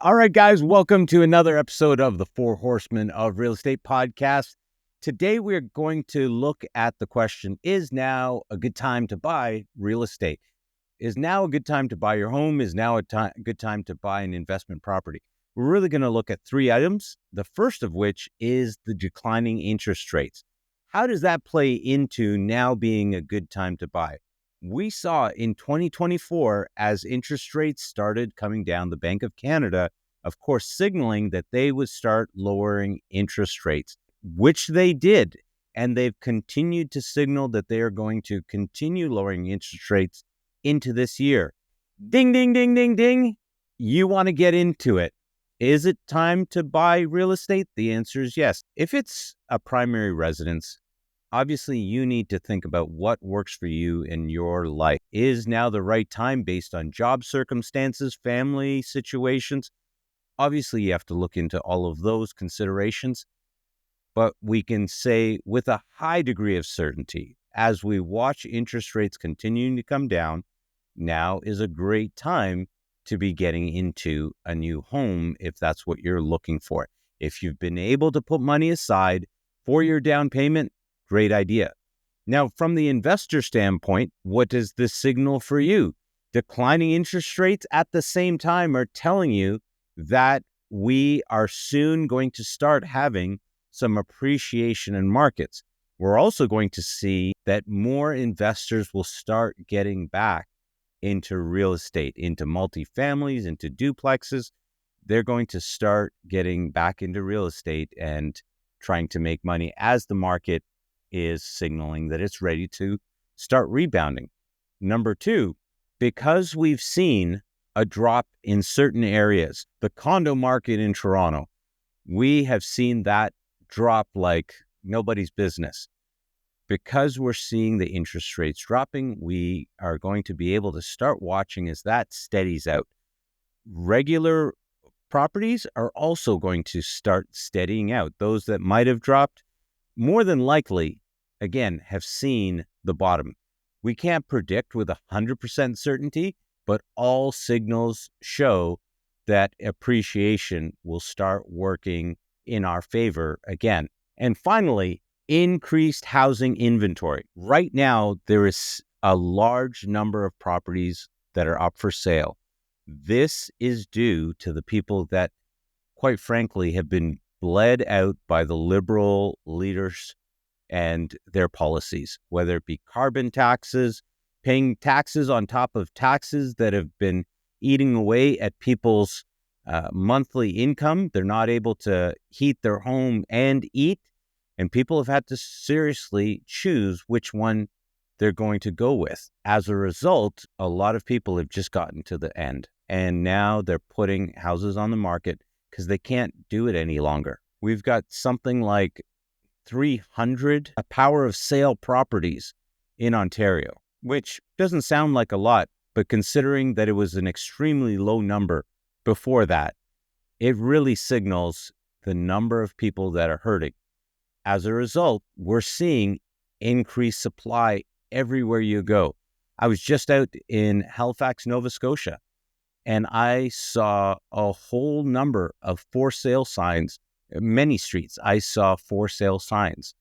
All right, guys, welcome to another episode of the Four Horsemen of Real Estate podcast. Today, we're going to look at the question, is now a good time to buy real estate? Is now a good time to buy your home? Is now a good time to buy an investment property? We're really going to look at three items, the first of which is the declining interest rates. How does that play into now being a good time to buy? We saw in 2024, as interest rates started coming down, the Bank of Canada, of course, signaling that they would start lowering interest rates, which they did. And they've continued to signal that they are going to continue lowering interest rates into this year. Ding, ding, ding, ding, ding. You want to get into it. Is it time to buy real estate? The answer is yes. If it's a primary residence, obviously, you need to think about what works for you in your life. Is now the right time based on job circumstances, family situations? Obviously, you have to look into all of those considerations, but we can say with a high degree of certainty, as we watch interest rates continuing to come down, now is a great time to be getting into a new home if that's what you're looking for. If you've been able to put money aside for your down payment, great idea. Now, from the investor standpoint, what does this signal for you? Declining interest rates at the same time are telling you that we are soon going to start having some appreciation in markets. We're also going to see that more investors will start getting back into real estate, into multifamilies, into duplexes. They're going to start getting back into real estate and trying to make money as the market is signaling that it's ready to start rebounding. Number two, because we've seen a drop in certain areas, the condo market in Toronto, we have seen that drop like nobody's business. Because we're seeing the interest rates dropping, we are going to be able to start watching as that steadies out. Regular properties are also going to start steadying out. Those that might have dropped, more than likely, again, have seen the bottom. We can't predict with 100% certainty, but all signals show that appreciation will start working in our favor again. And finally, increased housing inventory. Right now, there is a large number of properties that are up for sale. This is due to the people that, quite frankly, have been bled out by the liberal leaders and their policies, whether it be carbon taxes, paying taxes on top of taxes that have been eating away at people's monthly income. They're not able to heat their home and eat, and people have had to seriously choose which one they're going to go with. As a result, a lot of people have just gotten to the end, and now they're putting houses on the market because they can't do it any longer. We've got something like 300 power of sale properties in Ontario, which doesn't sound like a lot, but considering that it was an extremely low number before that, it really signals the number of people that are hurting. As a result, we're seeing increased supply everywhere you go. I was just out in Halifax, Nova Scotia, and I saw a whole number of for sale signs. Many streets, I saw for sale signs.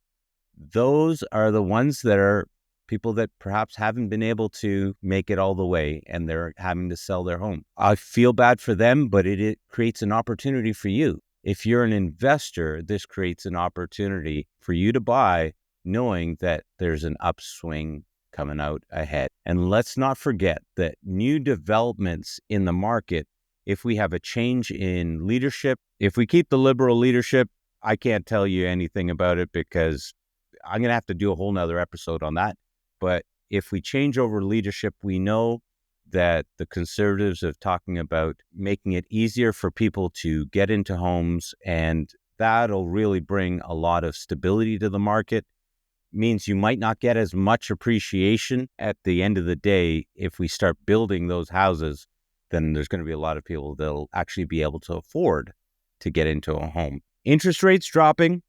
Those are the ones that are people that perhaps haven't been able to make it all the way and they're having to sell their home. I feel bad for them, but it creates an opportunity for you. If you're an investor, this creates an opportunity for you to buy, knowing that there's an upswing coming out ahead. And let's not forget that new developments in the market, if we have a change in leadership, if we keep the liberal leadership, I can't tell you anything about it because I'm going to have to do a whole nother episode on that. But if we change over leadership, we know that the conservatives are talking about making it easier for people to get into homes, and that'll really bring a lot of stability to the market. Means you might not get as much appreciation at the end of the day. If we start building those houses, then there's going to be a lot of people that'll actually be able to afford to get into a home. Interest rates dropping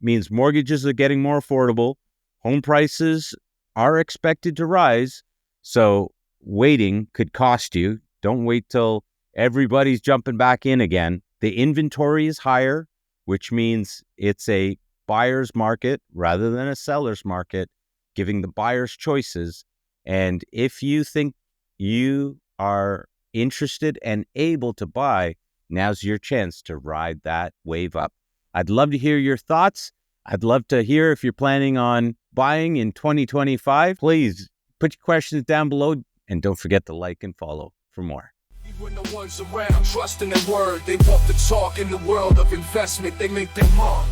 means mortgages are getting more affordable. Home prices are expected to rise. So waiting could cost you. Don't wait till Everybody's jumping back in again. The inventory is higher, which means it's a buyer's market rather than a seller's market, giving the buyers choices. And if you think you are interested and able to buy, now's your chance to ride that wave up. I'd love to hear your thoughts. I'd love to hear if you're planning on buying in 2025. Please put your questions down below and don't forget to like and follow for more. When the ones around trusting their word, they walk the talk in the world of investment, they make their mark.